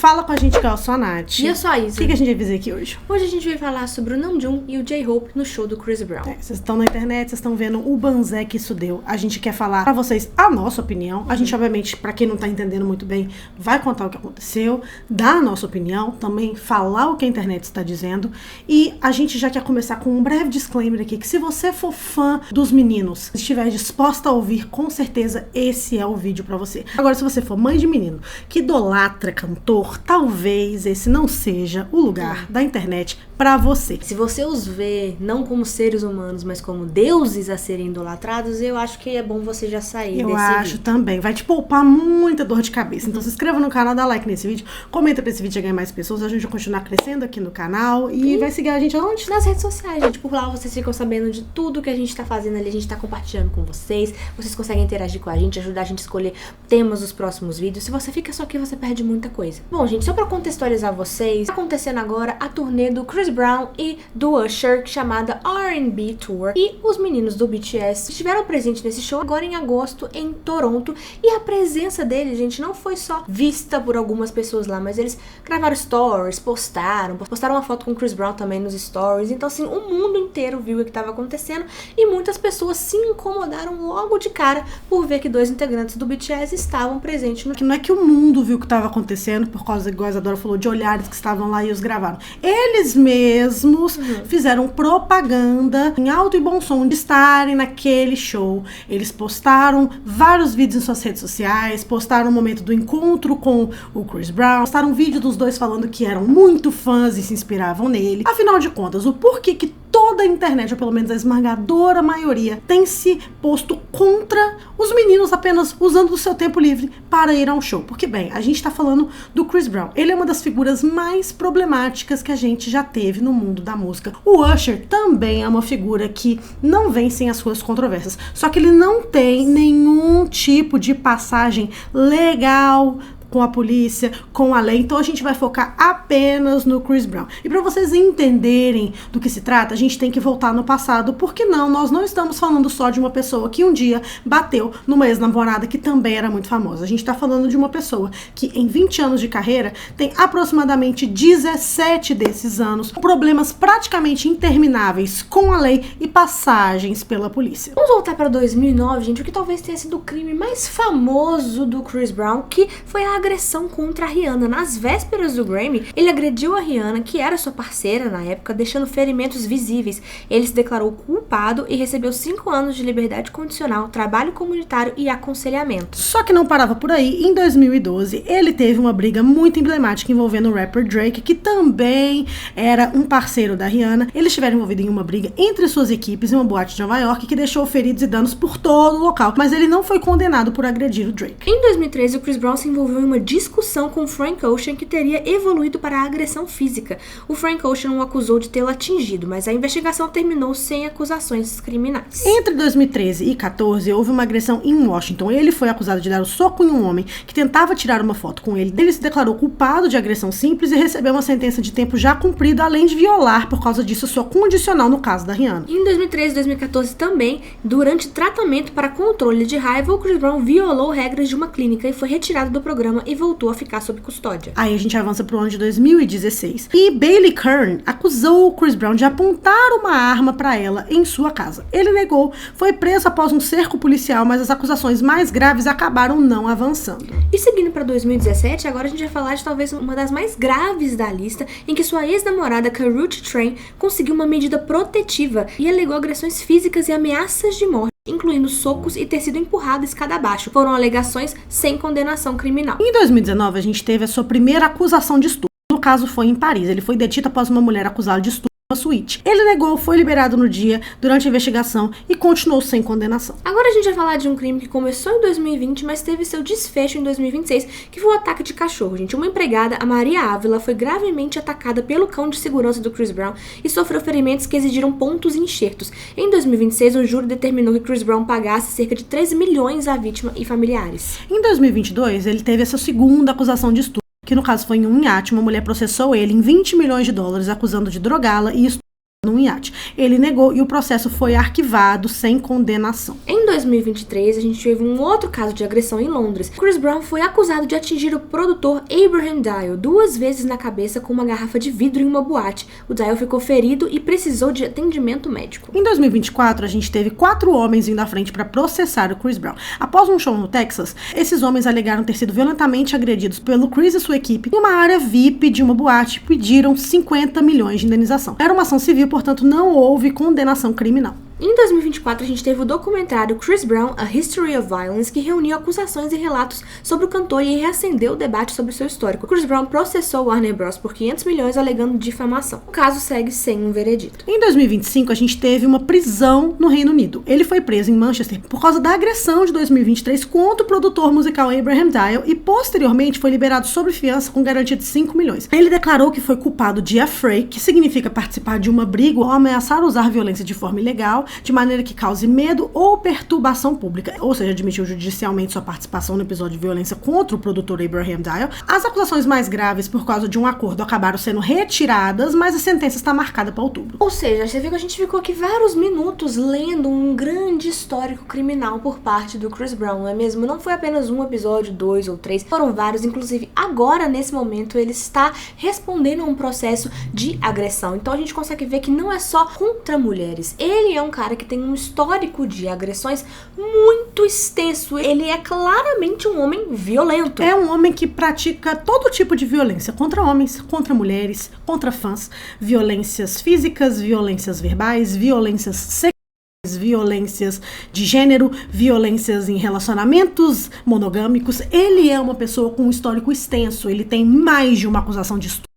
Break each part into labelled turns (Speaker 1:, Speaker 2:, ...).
Speaker 1: Fala com a gente que eu sou a Nath.
Speaker 2: E eu sou a Isa.
Speaker 1: O que a gente vai fazer aqui hoje?
Speaker 2: Hoje a gente vai falar sobre o Namjoon e o J-Hope no show do Chris Brown.
Speaker 1: Vocês estão na internet, vocês estão vendo o banzé que isso deu. A gente quer falar pra vocês a nossa opinião. A gente, obviamente, pra quem não tá entendendo muito bem, vai contar o que aconteceu, dar a nossa opinião, também falar o que a internet está dizendo. E a gente já quer começar com um breve disclaimer aqui, que se você for fã dos meninos, estiver disposta a ouvir, com certeza esse é o vídeo pra você. Agora, se você for mãe de menino, que idolatra cantor, talvez esse não seja o lugar da internet pra você.
Speaker 2: Se você os vê não como seres humanos, mas como deuses a serem idolatrados, eu acho que é bom você já sair desse vídeo.
Speaker 1: Eu acho também. Vai te poupar muita dor de cabeça. Então se inscreva no canal, dá like nesse vídeo, comenta pra esse vídeo ganhar mais pessoas, a gente vai continuar crescendo aqui no canal e vai seguir a gente aonde?
Speaker 2: Nas redes sociais, gente. Por lá vocês ficam sabendo de tudo que a gente tá fazendo ali, a gente tá compartilhando com vocês, vocês conseguem interagir com a gente, ajudar a gente a escolher temas dos próximos vídeos. Se você fica só aqui, você perde muita coisa. Bom, gente, só pra contextualizar vocês, tá acontecendo agora a turnê do Chris Brown e do Usher, chamada R&B Tour, e os meninos do BTS estiveram presentes nesse show agora em agosto em Toronto, e a presença deles, gente, não foi só vista por algumas pessoas lá, mas eles gravaram stories, postaram uma foto com o Chris Brown também nos stories. Então assim, o mundo inteiro viu o que estava acontecendo e muitas pessoas se incomodaram logo de cara por ver que dois integrantes do BTS estavam presentes no...
Speaker 1: Que não é que o mundo viu o que estava acontecendo por causa, igual a Isadora falou, de olhares que estavam lá e os gravaram. Eles mesmos fizeram propaganda em alto e bom som de estarem naquele show. Eles postaram vários vídeos em suas redes sociais, postaram o momento do encontro com o Chris Brown, postaram um vídeo dos dois falando que eram muito fãs e se inspiravam nele. Afinal de contas, o porquê que toda a internet, ou pelo menos a esmagadora maioria, tem se posto contra os meninos apenas usando o seu tempo livre para ir a um show? Porque, bem, a gente tá falando do Chris Brown. Ele é uma das figuras mais problemáticas que a gente já teve no mundo da música. O Usher também é uma figura que não vem sem as suas controvérsias. Só que ele não tem nenhum tipo de passagem legal com a polícia, com a lei. Então a gente vai focar apenas no Chris Brown. E para vocês entenderem do que se trata, a gente tem que voltar no passado, porque nós não estamos falando só de uma pessoa que um dia bateu numa ex-namorada que também era muito famosa. A gente tá falando de uma pessoa que em 20 anos de carreira tem aproximadamente 17 desses anos com problemas praticamente intermináveis com a lei e passagens pela polícia.
Speaker 2: Vamos voltar para 2009, gente, o que talvez tenha sido o crime mais famoso do Chris Brown, que foi a agressão contra a Rihanna. Nas vésperas do Grammy, ele agrediu a Rihanna, que era sua parceira na época, deixando ferimentos visíveis. Ele se declarou culpado e recebeu 5 anos de liberdade condicional, trabalho comunitário e aconselhamento.
Speaker 1: Só que não parava por aí. Em 2012, ele teve uma briga muito emblemática envolvendo o rapper Drake, que também era um parceiro da Rihanna. Eles estiveram envolvidos em uma briga entre suas equipes em uma boate de Nova York, que deixou feridos e danos por todo o local, mas ele não foi condenado por agredir o Drake.
Speaker 2: Em 2013, o Chris Brown se envolveu em uma discussão com o Frank Ocean que teria evoluído para a agressão física. O Frank Ocean o acusou de tê-lo atingido, mas a investigação terminou sem acusações criminais.
Speaker 1: Entre 2013 e 2014, houve uma agressão em Washington. Ele foi acusado de dar um soco em um homem que tentava tirar uma foto com ele. Ele se declarou culpado de agressão simples e recebeu uma sentença de tempo já cumprida, além de violar, por causa disso, sua condicional no caso da Rihanna.
Speaker 2: Em 2013 e 2014 também, durante tratamento para controle de raiva, o Chris Brown violou regras de uma clínica e foi retirado do programa e voltou a ficar sob custódia.
Speaker 1: Aí a gente avança pro ano de 2016. E Bailey Kern acusou o Chris Brown de apontar uma arma para ela em sua casa. Ele negou, foi preso após um cerco policial, mas as acusações mais graves acabaram não avançando.
Speaker 2: E seguindo para 2017, agora a gente vai falar de talvez uma das mais graves da lista, em que sua ex-namorada Karrueche Tran conseguiu uma medida protetiva e alegou agressões físicas e ameaças de morte, incluindo socos e ter sido empurrado escada abaixo. Foram alegações sem condenação criminal.
Speaker 1: Em 2019, a gente teve a sua primeira acusação de estupro. No caso, foi em Paris. Ele foi detido após uma mulher acusá-lo de estupro em uma suíte. Ele negou, foi liberado no dia, durante a investigação, e continuou sem condenação.
Speaker 2: Agora a gente vai falar de um crime que começou em 2020, mas teve seu desfecho em 2026, que foi o ataque de cachorro, gente. Uma empregada, a Maria Ávila, foi gravemente atacada pelo cão de segurança do Chris Brown e sofreu ferimentos que exigiram pontos e enxertos. Em 2026, o júri determinou que Chris Brown pagasse cerca de 3 milhões à vítima e familiares.
Speaker 1: Em 2022, ele teve essa segunda acusação de estupro, que no caso foi em um iate. Uma mulher processou ele em $20 milhões, acusando de drogá-la e estupro. num iate. Ele negou e o processo foi arquivado sem condenação.
Speaker 2: Em 2023, a gente teve um outro caso de agressão em Londres. Chris Brown foi acusado de atingir o produtor Abraham Dial 2 vezes na cabeça com uma garrafa de vidro em uma boate. O Dial ficou ferido e precisou de atendimento médico.
Speaker 1: Em 2024, a gente teve 4 homens indo à frente para processar o Chris Brown. Após um show no Texas, esses homens alegaram ter sido violentamente agredidos pelo Chris e sua equipe em uma área VIP de uma boate e pediram 50 milhões de indenização. Era uma ação civil, portanto, não houve condenação criminal.
Speaker 2: Em 2024, a gente teve o documentário Chris Brown, A History of Violence, que reuniu acusações e relatos sobre o cantor e reacendeu o debate sobre seu histórico. Chris Brown processou Warner Bros. Por 500 milhões alegando difamação. O caso segue sem um veredito.
Speaker 1: Em 2025, a gente teve uma prisão no Reino Unido. Ele foi preso em Manchester por causa da agressão de 2023 contra o produtor musical Abraham Dial e, posteriormente, foi liberado sob fiança com garantia de 5 milhões. Ele declarou que foi culpado de affray, que significa participar de uma briga ou ameaçar usar violência de forma ilegal, de maneira que cause medo ou perturbação pública, ou seja, admitiu judicialmente sua participação no episódio de violência contra o produtor Abraham Dial. As acusações mais graves por causa de um acordo acabaram sendo retiradas, mas a sentença está marcada para outubro.
Speaker 2: Ou seja, você viu que a gente ficou aqui vários minutos lendo um grande histórico criminal por parte do Chris Brown, não é mesmo? Não foi apenas um episódio, 2 ou 3, foram vários, inclusive agora, nesse momento, ele está respondendo a um processo de agressão. Então a gente consegue ver que não é só contra mulheres. Ele é um cara que tem um histórico de agressões muito extenso. Ele é claramente um homem violento.
Speaker 1: É um homem que pratica todo tipo de violência contra homens, contra mulheres, contra fãs, violências físicas, violências verbais, violências sexuais, violências de gênero, violências em relacionamentos monogâmicos. Ele é uma pessoa com um histórico extenso. Ele tem mais de uma acusação de estupro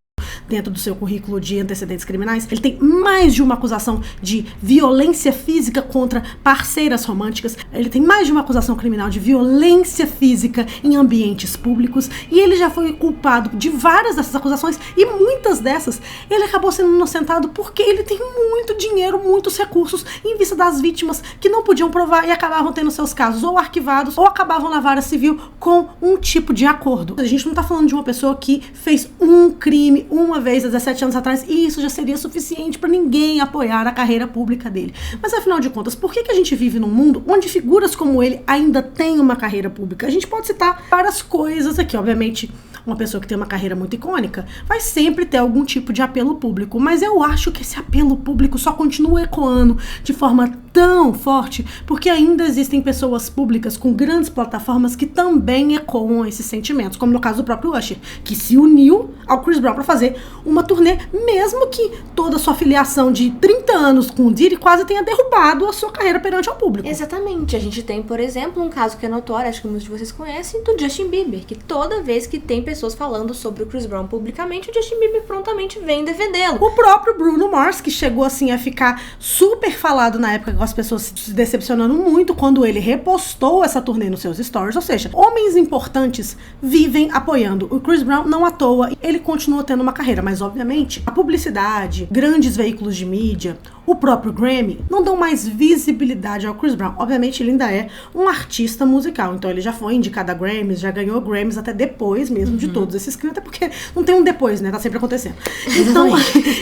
Speaker 1: dentro do seu currículo de antecedentes criminais. Ele tem mais de uma acusação de violência física contra parceiras românticas. Ele tem mais de uma acusação criminal de violência física em ambientes públicos. E ele já foi culpado de várias dessas acusações e muitas dessas ele acabou sendo inocentado porque ele tem muito dinheiro, muitos recursos em vista das vítimas que não podiam provar e acabavam tendo seus casos ou arquivados ou acabavam na vara civil com um tipo de acordo. A gente não tá falando de uma pessoa que fez um crime uma vez há 17 anos atrás e isso já seria suficiente para ninguém apoiar a carreira pública dele. Mas afinal de contas, por que a gente vive num mundo onde figuras como ele ainda têm uma carreira pública? A gente pode citar várias coisas aqui, obviamente. Uma pessoa que tem uma carreira muito icônica vai sempre ter algum tipo de apelo público, mas eu acho que esse apelo público só continua ecoando de forma tão forte porque ainda existem pessoas públicas com grandes plataformas que também ecoam esses sentimentos, como no caso do próprio Usher, que se uniu ao Chris Brown para fazer uma turnê, mesmo que toda a sua filiação de 30 anos com o Diddy quase tenha derrubado a sua carreira perante ao público.
Speaker 2: Exatamente. A gente tem, por exemplo, um caso que é notório, acho que muitos de vocês conhecem, do Justin Bieber, que toda vez que tem pessoas falando sobre o Chris Brown publicamente, o Justin Bieber prontamente vem defendê-lo.
Speaker 1: O próprio Bruno Mars, que chegou assim a ficar super falado na época, com as pessoas se decepcionando muito quando ele repostou essa turnê nos seus stories, ou seja, homens importantes vivem apoiando o Chris Brown, não à toa, ele continua tendo uma carreira, mas obviamente a publicidade, grandes veículos de mídia, o próprio Grammy, não dão mais visibilidade ao Chris Brown. Obviamente ele ainda é um artista musical, então ele já foi indicado a Grammys, já ganhou Grammys até depois mesmo de todos esses crimes, até porque não tem um depois, né, tá sempre acontecendo.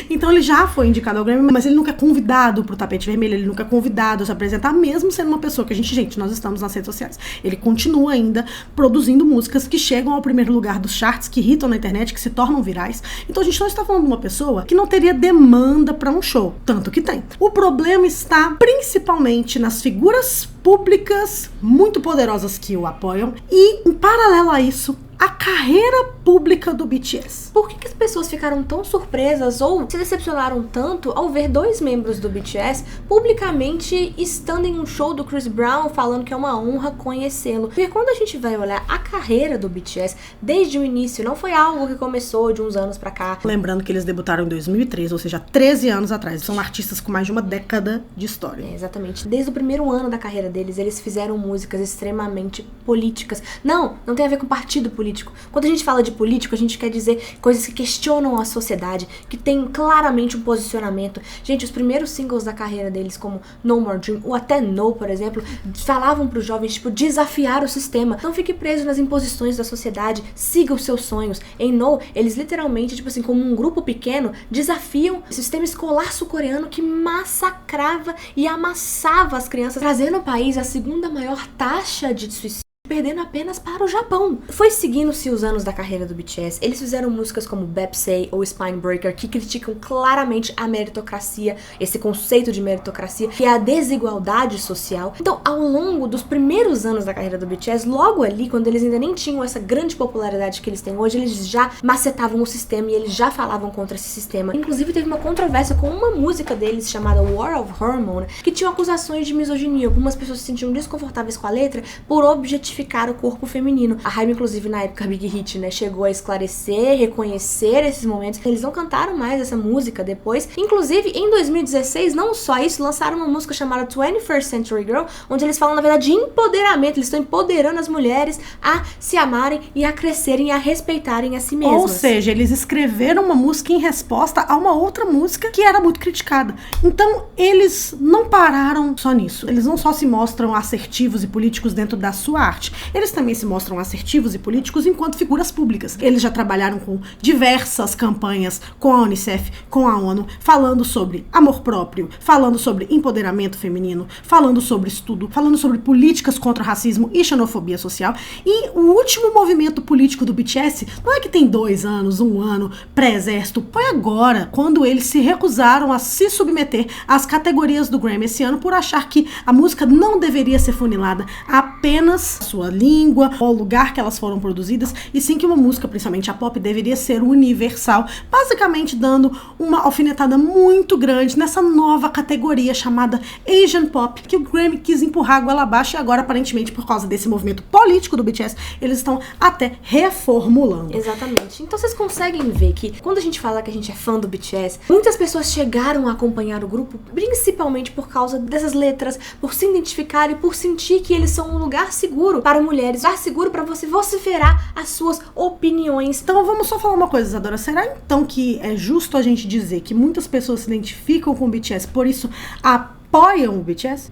Speaker 1: Então ele já foi indicado ao Grammy, mas ele nunca é convidado pro tapete vermelho, ele nunca é convidado a se apresentar, mesmo sendo uma pessoa que gente, nós estamos nas redes sociais. Ele continua ainda produzindo músicas que chegam ao primeiro lugar dos charts, que irritam na internet, que se tornam virais. Então a gente não está falando de uma pessoa que não teria demanda para um show, tanto que tem. O problema está principalmente nas figuras públicas muito poderosas que o apoiam e, em paralelo a isso, a carreira pública do BTS.
Speaker 2: Por que as pessoas ficaram tão surpresas ou se decepcionaram tanto ao ver 2 membros do BTS publicamente estando em um show do Chris Brown falando que é uma honra conhecê-lo? Porque quando a gente vai olhar a carreira do BTS desde o início, não foi algo que começou de uns anos pra cá.
Speaker 1: Lembrando que eles debutaram em 2003, ou seja, 13 anos atrás. São artistas com mais de uma década de história.
Speaker 2: Exatamente. Desde o primeiro ano da carreira deles, eles fizeram músicas extremamente políticas. Não tem a ver com partido político. Quando a gente fala de político, a gente quer dizer coisas que questionam a sociedade, que tem claramente um posicionamento. Gente, os primeiros singles da carreira deles, como No More Dream, ou até No, por exemplo, falavam pros jovens, tipo, desafiar o sistema. Não fique preso nas imposições da sociedade, siga os seus sonhos. Em No, eles literalmente, tipo assim, como um grupo pequeno, desafiam o sistema escolar sul-coreano que massacrava e amassava as crianças, trazendo ao país a segunda maior taxa de suicídio, perdendo apenas para o Japão. Foi seguindo-se os anos da carreira do BTS, eles fizeram músicas como Bepsey ou Spinebreaker, que criticam claramente a meritocracia, esse conceito de meritocracia, que é a desigualdade social. Então, ao longo dos primeiros anos da carreira do BTS, logo ali, quando eles ainda nem tinham essa grande popularidade que eles têm hoje, eles já macetavam o sistema e eles já falavam contra esse sistema. Inclusive, teve uma controvérsia com uma música deles chamada War of Hormone, que tinha acusações de misoginia. Algumas pessoas se sentiam desconfortáveis com a letra por objetificar o corpo feminino. A Hybe, inclusive, na época Big Hit, né, chegou a esclarecer, reconhecer esses momentos. Eles não cantaram mais essa música depois. Inclusive, em 2016, não só isso, lançaram uma música chamada 21st Century Girl, onde eles falam, na verdade, de empoderamento. Eles estão empoderando as mulheres a se amarem e a crescerem e a respeitarem a si mesmas.
Speaker 1: Ou seja, eles escreveram uma música em resposta a uma outra música que era muito criticada. Então, eles não pararam só nisso. Eles não só se mostram assertivos e políticos dentro da sua arte. Eles também se mostram assertivos e políticos enquanto figuras públicas. Eles já trabalharam com diversas campanhas com a Unicef, com a ONU, falando sobre amor próprio, falando sobre empoderamento feminino, falando sobre estudo, falando sobre políticas contra racismo e xenofobia social. E o último movimento político do BTS não é que tem 2 anos, 1 ano, pré-exército, foi agora, quando eles se recusaram a se submeter às categorias do Grammy esse ano por achar que a música não deveria ser funilada a apenas a sua língua ou o lugar que elas foram produzidas, e sim que uma música, principalmente a pop, deveria ser universal, basicamente dando uma alfinetada muito grande nessa nova categoria chamada Asian Pop, que o Grammy quis empurrar a goela abaixo, e agora, aparentemente, por causa desse movimento político do BTS, eles estão até reformulando.
Speaker 2: Exatamente. Então vocês conseguem ver que quando a gente fala que a gente é fã do BTS, muitas pessoas chegaram a acompanhar o grupo principalmente por causa dessas letras, por se identificar e por sentir que eles são um lugar seguro para mulheres, um lugar seguro para você vociferar as suas opiniões.
Speaker 1: Então vamos só falar uma coisa, Isadora. Será então que é justo a gente dizer que muitas pessoas se identificam com o BTS, por isso apoiam o BTS?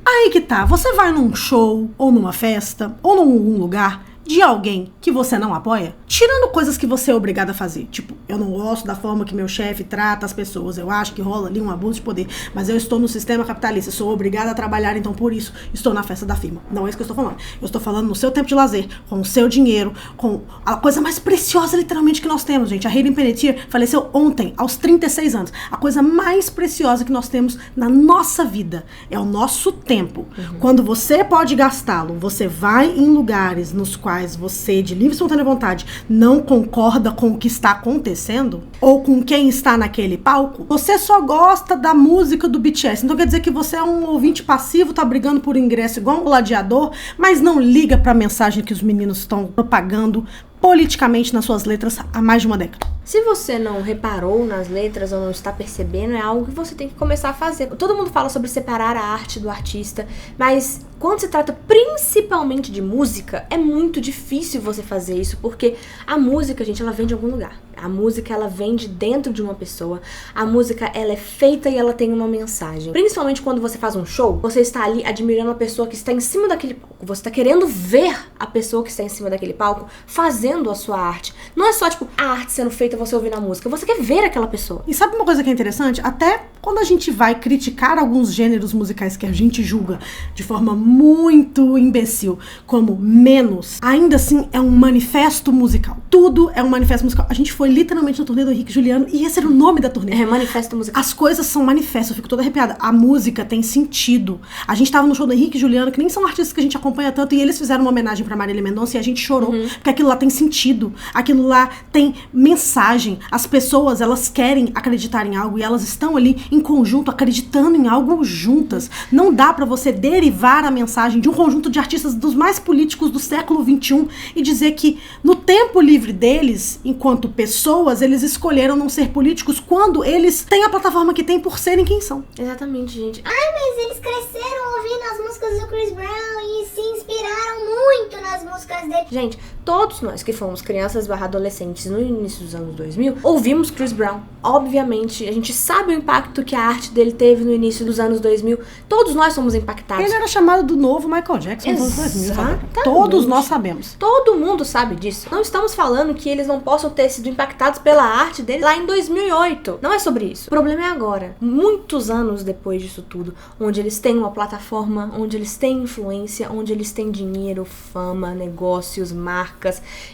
Speaker 1: Aí que tá, você vai num show, ou numa festa, ou num lugar de alguém que você não apoia, tirando coisas que você é obrigado a fazer, tipo, eu não gosto da forma que meu chefe trata as pessoas, eu acho que rola ali um abuso de poder, mas eu estou no sistema capitalista, sou obrigada a trabalhar, então por isso estou na festa da firma. Não é isso que eu estou falando. Eu estou falando no seu tempo de lazer, com o seu dinheiro, com a coisa mais preciosa literalmente que nós temos, gente. A Hayden Panettiere faleceu ontem, aos 36 anos. A coisa mais preciosa que nós temos na nossa vida é o nosso tempo. Quando você pode gastá-lo, você vai em lugares nos quais você, de livre e espontânea vontade, não concorda com o que está acontecendo, ou com quem está naquele palco, você só gosta da música do BTS. Então quer dizer que você é um ouvinte passivo, tá brigando por ingresso igual um gladiador, mas não liga pra mensagem que os meninos estão propagando politicamente nas suas letras há mais de uma década.
Speaker 2: Se você não reparou nas letras ou não está percebendo, é algo que você tem que começar a fazer. Todo mundo fala sobre separar a arte do artista, mas quando se trata principalmente de música, é muito difícil você fazer isso, porque a música, gente, ela vem de algum lugar. A música, ela vem de dentro de uma pessoa. A música, ela é feita e ela tem uma mensagem. Principalmente quando você faz um show, você está ali admirando a pessoa que está em cima daquele palco. Você está querendo ver a pessoa que está em cima daquele palco fazendo a sua arte. Não é só, tipo, a arte sendo feita, você ouvindo a música. Você quer ver aquela pessoa.
Speaker 1: E sabe uma coisa que é interessante? Até quando a gente vai criticar alguns gêneros musicais que a gente julga de forma muito imbecil, como menos, ainda assim é um manifesto musical. Tudo é um manifesto musical. A gente foi literalmente na turnê do Henrique e Juliano, e esse era o nome da turnê.
Speaker 2: É manifesto musical.
Speaker 1: As coisas são manifestos, eu fico toda arrepiada. A música tem sentido. A gente tava no show do Henrique e Juliano, que nem são artistas que a gente acompanha tanto, e eles fizeram uma homenagem pra Marília Mendonça e a gente chorou, porque aquilo lá tem sentido. Aquilo lá tem mensagem. As pessoas, elas querem acreditar em algo e elas estão ali em conjunto, acreditando em algo juntas. Não dá pra você derivar a mensagem de um conjunto de artistas dos mais políticos do século XXI e dizer que no tempo livre deles, enquanto pessoas, eles escolheram não ser políticos quando eles têm a plataforma que têm por serem quem são.
Speaker 2: Exatamente, gente.
Speaker 3: Ai, mas eles cresceram ouvindo as músicas do Chris Brown e se inspiraram muito nas músicas dele.
Speaker 2: Gente, todos nós que fomos crianças/adolescentes no início dos anos 2000, ouvimos Chris Brown. Obviamente, a gente sabe o impacto que a arte dele teve no início dos anos 2000. Todos nós somos impactados.
Speaker 1: Ele era chamado do novo Michael Jackson nos anos 2000, sabe? Todos nós sabemos.
Speaker 2: Todo mundo sabe disso. Não estamos falando que eles não possam ter sido impactados pela arte dele lá em 2008. Não é sobre isso. O problema é agora, muitos anos depois disso tudo, onde eles têm uma plataforma, onde eles têm influência, onde eles têm dinheiro, fama, negócios, marcas.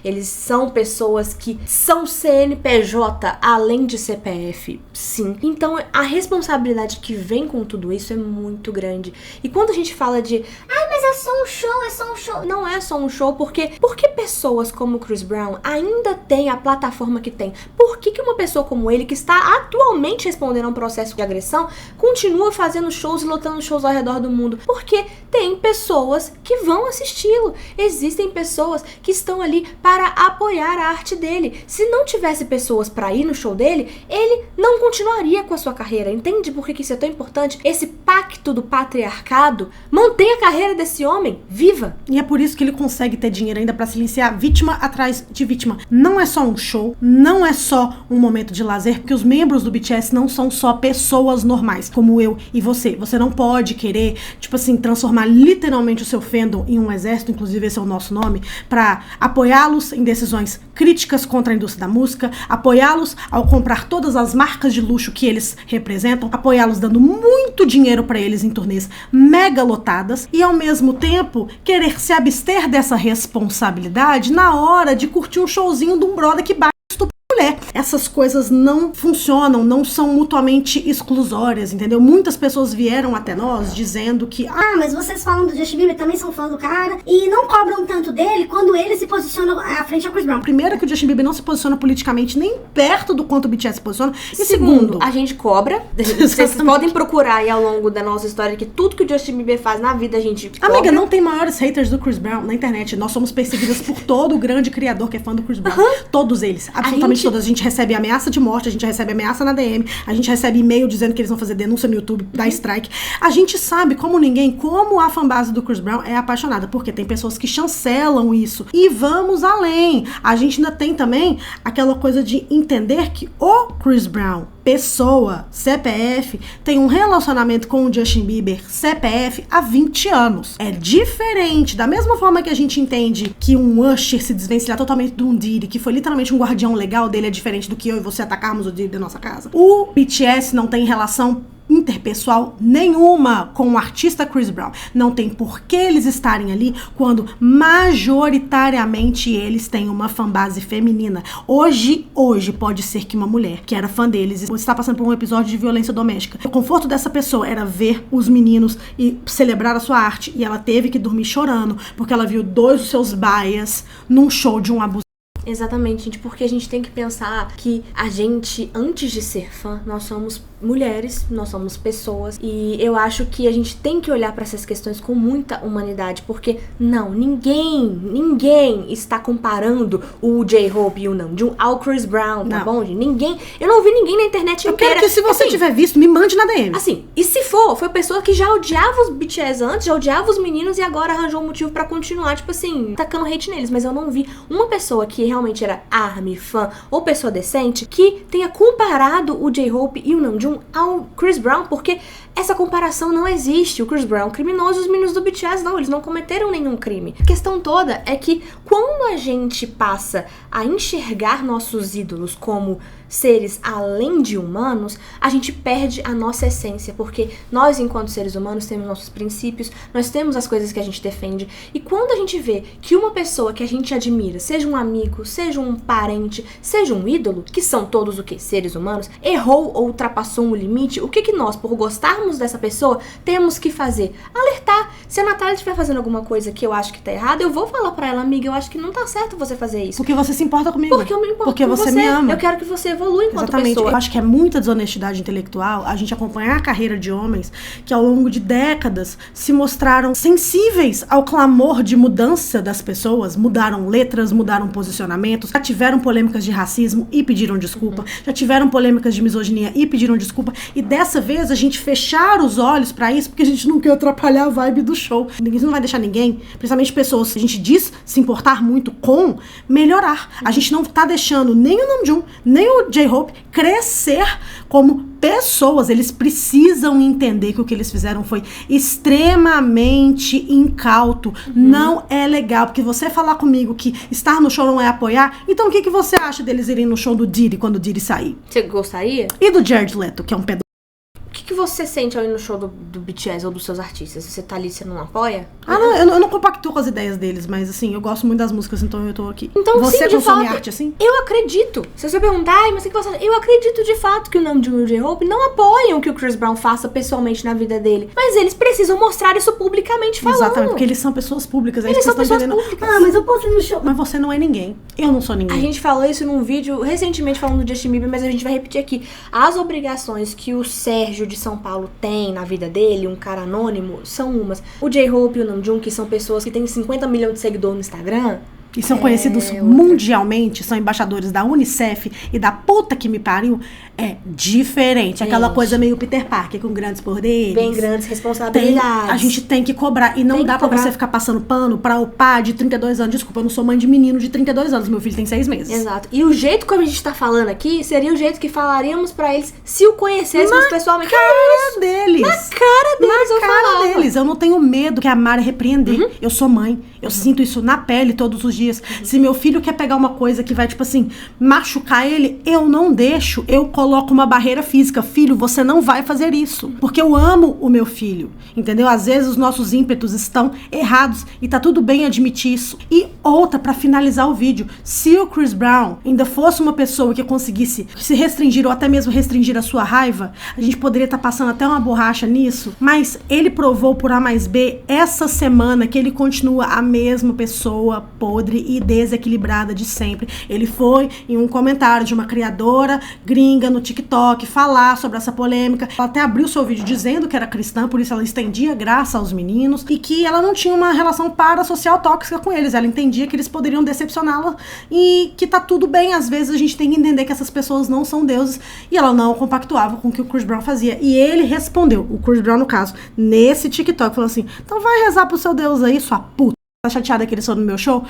Speaker 2: Eles são pessoas que são CNPJ além de CPF, sim. Então a responsabilidade que vem com tudo isso é muito grande. E quando a gente fala de mas é só um show, é só um show. Não é só um show, porque pessoas como Chris Brown ainda têm a plataforma que tem? Por que uma pessoa como ele, que está atualmente respondendo a um processo de agressão, continua fazendo shows e lotando shows ao redor do mundo? Porque tem pessoas que vão assisti-lo. Existem pessoas que estão ali para apoiar a arte dele. Se não tivesse pessoas para ir no show dele, ele não continuaria com a sua carreira. Entende por que isso é tão importante? Esse pacto do patriarcado mantém a carreira desse homem viva.
Speaker 1: E é por isso que ele consegue ter dinheiro ainda pra silenciar vítima atrás de vítima. Não é só um show, não é só um momento de lazer, porque os membros do BTS não são só pessoas normais, como eu e você. Você não pode querer, tipo assim, transformar literalmente o seu fandom em um exército, inclusive esse é o nosso nome, pra apoiá-los em decisões críticas contra a indústria da música, apoiá-los ao comprar todas as marcas de luxo que eles representam, apoiá-los dando muito dinheiro pra eles em turnês mega lotadas e ao mesmo tempo querer se abster dessa responsabilidade na hora de curtir um showzinho de um brother que bate mulher. Essas coisas não funcionam, não são mutuamente exclusórias, entendeu? Muitas pessoas vieram até nós dizendo que
Speaker 3: mas vocês falam do Justin Bieber, também são fã do cara e não cobram tanto dele quando ele se posiciona à frente ao Chris Brown.
Speaker 1: Primeiro que o Justin Bieber não se posiciona politicamente nem perto do quanto o BTS se posiciona. E
Speaker 2: segundo, a gente cobra. Vocês podem procurar aí ao longo da nossa história que tudo que o Justin Bieber faz na vida a gente cobra.
Speaker 1: Amiga, não tem maiores haters do Chris Brown na internet. Nós somos perseguidas por todo o grande criador que é fã do Chris Brown. Todos eles, absolutamente todos. A gente recebe ameaça de morte, a gente recebe ameaça na DM, a gente recebe e-mail dizendo que eles vão fazer denúncia no YouTube, dar strike. A gente sabe como ninguém, como a fanbase do Chris Brown é apaixonada, porque tem pessoas que chancelam isso. E vamos além. A gente ainda tem também aquela coisa de entender que o Chris Brown, pessoa, CPF, tem um relacionamento com o Justin Bieber, CPF, há 20 anos. É diferente. Da mesma forma que a gente entende que um Usher se desvencilhar totalmente de um Diddy, que foi literalmente um guardião legal dele, é diferente do que eu e você atacarmos o Diddy da nossa casa. O BTS não tem relação interpessoal nenhuma com o artista Chris Brown. Não tem por que eles estarem ali quando majoritariamente eles têm uma fanbase feminina. Hoje pode ser que uma mulher que era fã deles está passando por um episódio de violência doméstica. O conforto dessa pessoa era ver os meninos e celebrar a sua arte, e ela teve que dormir chorando porque ela viu 2 dos seus baias num show de um abuso.
Speaker 2: Exatamente, gente, porque a gente tem que pensar que a gente, antes de ser fã, nós somos mulheres, nós somos pessoas, e eu acho que a gente tem que olhar para essas questões com muita humanidade, porque ninguém está comparando o J-Hope e o Namjoon ao Chris Brown, tá bom, gente? Ninguém, eu não ouvi ninguém na internet inteira.
Speaker 1: Eu quero que se você tiver visto, me mande na DM.
Speaker 2: Assim, e se foi pessoa que já odiava os BTS antes, já odiava os meninos e agora arranjou um motivo pra continuar, tipo assim, tacando hate neles, mas eu não vi uma pessoa que realmente era ARMY, fã ou pessoa decente que tenha comparado o J-Hope e o Namjoon ao Chris Brown, porque essa comparação não existe. O Chris Brown é um criminoso e os meninos do BTS não, eles não cometeram nenhum crime. A questão toda é que quando a gente passa a enxergar nossos ídolos como seres além de humanos, a gente perde a nossa essência, porque nós, enquanto seres humanos, temos nossos princípios, nós temos as coisas que a gente defende, e quando a gente vê que uma pessoa que a gente admira, seja um amigo, seja um parente, seja um ídolo, que são todos o quê? Seres humanos, errou ou ultrapassou um limite, o que nós, por gostarmos dessa pessoa, temos que fazer? Alertar. Se a Natália estiver fazendo alguma coisa que eu acho que tá errada, eu vou falar pra ela, amiga, eu acho que não tá certo você fazer isso.
Speaker 1: Porque você se importa comigo.
Speaker 2: Porque eu me importo
Speaker 1: porque
Speaker 2: com
Speaker 1: você me ama.
Speaker 2: Eu quero que você evolua enquanto pessoa.
Speaker 1: Eu acho que é muita desonestidade intelectual a gente acompanhar a carreira de homens que ao longo de décadas se mostraram sensíveis ao clamor de mudança das pessoas, mudaram letras, mudaram posicionamento, relacionamentos, já tiveram polêmicas de racismo e pediram desculpa, já tiveram polêmicas de misoginia e pediram desculpa, e dessa vez a gente fechar os olhos pra isso, porque a gente não quer atrapalhar a vibe do show. Isso não vai deixar ninguém, principalmente pessoas que a gente diz se importar muito com, melhorar. A gente não tá deixando nem o Namjoon, nem o J-Hope crescer como pessoas. Eles precisam entender que o que eles fizeram foi extremamente incauto. Não é legal, porque você falar comigo que estar no show não é apoiar, então o que você acha deles irem no show do Diddy quando o Diddy sair?
Speaker 2: Você gostaria?
Speaker 1: E do Jared Leto, que é um pedaço.
Speaker 2: O que você sente ao ir no show do BTS ou dos seus artistas? Você tá ali, você não apoia?
Speaker 1: Não, eu não compactuo com as ideias deles, mas assim, eu gosto muito das músicas, então eu tô aqui.
Speaker 2: Então,
Speaker 1: você
Speaker 2: sim,
Speaker 1: consome
Speaker 2: fato,
Speaker 1: arte assim?
Speaker 2: Eu acredito. Se você perguntar, mas o que você acha? Eu acredito de fato que o Namjoon e o J-Hope não apoiam que o Chris Brown faça pessoalmente na vida dele. Mas eles precisam mostrar isso publicamente falando.
Speaker 1: Exatamente, porque eles são pessoas públicas.
Speaker 2: Eles são pessoas públicas.
Speaker 3: Mas eu posso ir no show.
Speaker 1: Mas você não é ninguém. Eu não sou ninguém.
Speaker 2: A gente falou isso num vídeo recentemente falando do Justin Bieber, mas a gente vai repetir aqui. As obrigações que o Sérgio de São Paulo tem na vida dele, um cara anônimo, são umas. O J-Hope e o Namjoon, que são pessoas que têm 50 milhões de seguidores no Instagram,
Speaker 1: e são conhecidos mundialmente, são embaixadores da Unicef e da puta que me pariu, é diferente. Aquela coisa meio Peter Parker, com grandes poderes.
Speaker 2: Bem grandes responsabilidades.
Speaker 1: A gente tem que cobrar. E não dá pra você ficar passando pano pra o pai de 32 anos. Desculpa, eu não sou mãe de menino de 32 anos. Meu filho tem 6 meses.
Speaker 2: Exato. E o jeito como a gente tá falando aqui, seria o jeito que falaríamos pra eles se o conhecêssemos pessoalmente.
Speaker 1: Na cara deles.
Speaker 2: Na cara deles,
Speaker 1: Na cara deles. Eu não tenho medo que a Mari repreender. Eu sou mãe. Eu sinto isso na pele todos os dias. Se meu filho quer pegar uma coisa que vai, tipo assim, machucar ele, eu não deixo. Eu coloco uma barreira física. Filho, você não vai fazer isso. Porque eu amo o meu filho. Entendeu? Às vezes os nossos ímpetos estão errados. E tá tudo bem admitir isso. E outra, pra finalizar o vídeo. Se o Chris Brown ainda fosse uma pessoa que conseguisse se restringir ou até mesmo restringir a sua raiva, a gente poderia estar passando até uma borracha nisso. Mas ele provou por A mais B essa semana que ele continua a mesma pessoa podre e desequilibrada de sempre. Ele foi em um comentário de uma criadora gringa no TikTok falar sobre essa polêmica. Ela até abriu seu vídeo dizendo que era cristã, por isso ela estendia graça aos meninos e que ela não tinha uma relação parasocial tóxica com eles. Ela entendia que eles poderiam decepcioná-la e que tá tudo bem. Às vezes a gente tem que entender que essas pessoas não são deuses, e ela não compactuava com o que o Chris Brown fazia. E ele respondeu, o Chris Brown no caso, nesse TikTok, falou assim: então vai rezar pro seu Deus aí, sua puta. Tá chateada que eles foram no meu show?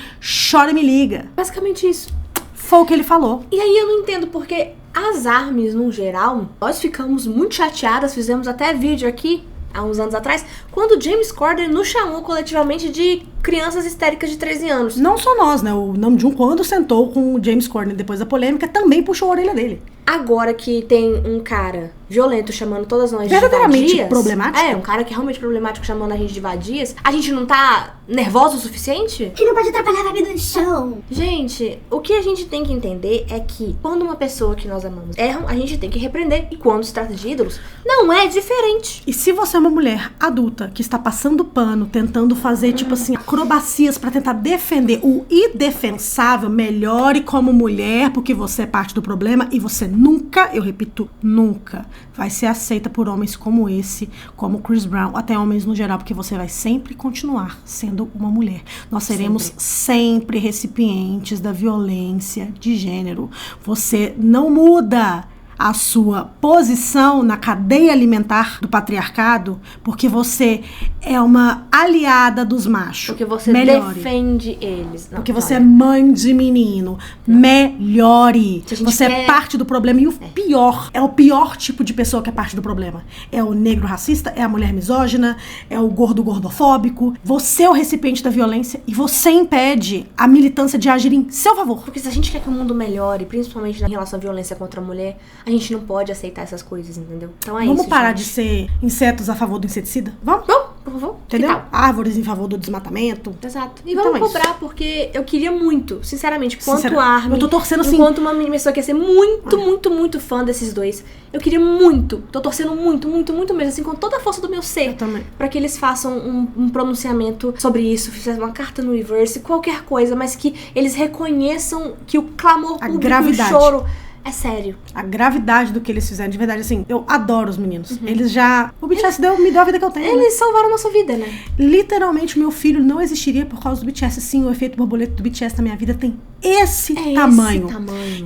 Speaker 1: Chora e me liga.
Speaker 2: Basicamente isso.
Speaker 1: Foi o que ele falou.
Speaker 2: E aí eu não entendo porque as ARMYs, no geral, nós ficamos muito chateadas, fizemos até vídeo aqui, há uns anos atrás, quando o James Corden nos chamou coletivamente de crianças histéricas de 13 anos.
Speaker 1: Não só nós, né? O Namjoon, quando sentou com o James Corden depois da polêmica, também puxou a orelha dele.
Speaker 2: Agora que tem um cara violento chamando todas nós de
Speaker 1: verdadeiramente
Speaker 2: vadias,
Speaker 1: problemático.
Speaker 2: um cara que é realmente problemático chamando a gente de vadias, a gente não tá nervosa o suficiente?
Speaker 3: Que não pode atrapalhar a vida do show.
Speaker 2: Gente, o que a gente tem que entender é que quando uma pessoa que nós amamos erram, a gente tem que repreender. E quando se trata de ídolos, não é diferente.
Speaker 1: E se você é uma mulher adulta que está passando pano, tentando fazer, tipo assim, acrobacias pra tentar defender o indefensável, melhore como mulher, porque você é parte do problema e você nunca, eu repito, nunca vai ser aceita por homens como esse, como Chris Brown, até homens no geral, porque você vai sempre continuar sendo uma mulher. Nós seremos sempre recipientes da violência de gênero. Você não muda a sua posição na cadeia alimentar do patriarcado porque você é uma aliada dos machos.
Speaker 2: Porque você defende eles. Não,
Speaker 1: porque você é mãe de menino. Melhore. Você é parte do problema. E o pior, é o pior tipo de pessoa que é parte do problema. É o negro racista, é a mulher misógina, é o gordo gordofóbico. Você é o recipiente da violência e você impede a militância de agir em seu favor.
Speaker 2: Porque se a gente quer que o mundo melhore, principalmente em relação à violência contra a mulher, a gente não pode aceitar essas coisas, entendeu? Então é
Speaker 1: Vamos
Speaker 2: isso,
Speaker 1: parar
Speaker 2: gente.
Speaker 1: de ser insetos a favor do inseticida? Vamos?
Speaker 2: Vamos, por favor.
Speaker 1: Entendeu? Árvores em favor do desmatamento.
Speaker 2: Exato. E
Speaker 1: Então
Speaker 2: vamos
Speaker 1: é isso.
Speaker 2: cobrar, porque eu queria muito, sinceramente, quanto ARMY,
Speaker 1: eu tô torcendo assim.
Speaker 2: enquanto uma pessoa que ia ser muito fã desses dois, eu queria muito, tô torcendo muito mesmo, assim, com toda a força do meu ser,
Speaker 1: Eu também.
Speaker 2: pra que eles façam um pronunciamento sobre isso, fizessem uma carta no Reverse, qualquer coisa, mas que eles reconheçam que o clamor
Speaker 1: A
Speaker 2: público,
Speaker 1: gravidade.
Speaker 2: o choro É sério.
Speaker 1: A gravidade do que eles fizeram, de verdade, assim, eu adoro os meninos. Eles já... O BTS me deu a vida que eu tenho.
Speaker 2: Eles salvaram a nossa vida, né?
Speaker 1: Literalmente, meu filho não existiria por causa do BTS. Sim, o efeito borboleta do BTS na minha vida tem esse tamanho.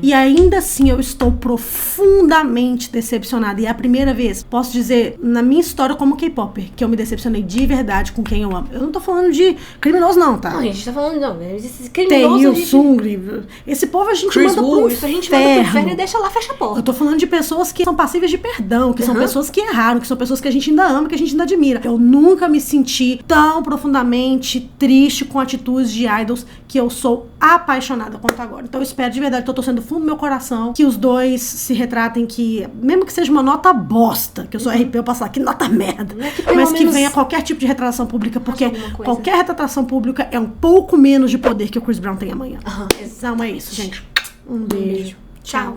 Speaker 1: E ainda assim, eu estou profundamente decepcionada. E é a primeira vez, posso dizer, na minha história como K-Popper, que eu me decepcionei de verdade com quem eu amo. Eu não tô falando de criminoso, não, tá?
Speaker 2: Não, a gente tá falando, não. Esses criminosos...
Speaker 1: Tem o Sungri. Esse povo a gente
Speaker 2: Chris
Speaker 1: manda
Speaker 2: Wu,
Speaker 1: pro
Speaker 2: isso a gente manda pro inferno e deixa lá, fecha a porta.
Speaker 1: Eu tô falando de pessoas que são passíveis de perdão, que são pessoas que erraram, que são pessoas que a gente ainda ama, que a gente ainda admira. Eu nunca me senti tão profundamente triste com atitudes de idols que eu sou apaixonada quanto agora. Então eu espero de verdade, tô torcendo do fundo do meu coração que os dois se retratem, que mesmo que seja uma nota bosta, que eu sou RP, eu posso falar que nota merda, mas que venha qualquer tipo de retratação pública, porque qualquer retratação pública é um pouco menos de poder que o Chris Brown tem amanhã. Então é isso, gente. Um beijo.
Speaker 2: Tchau.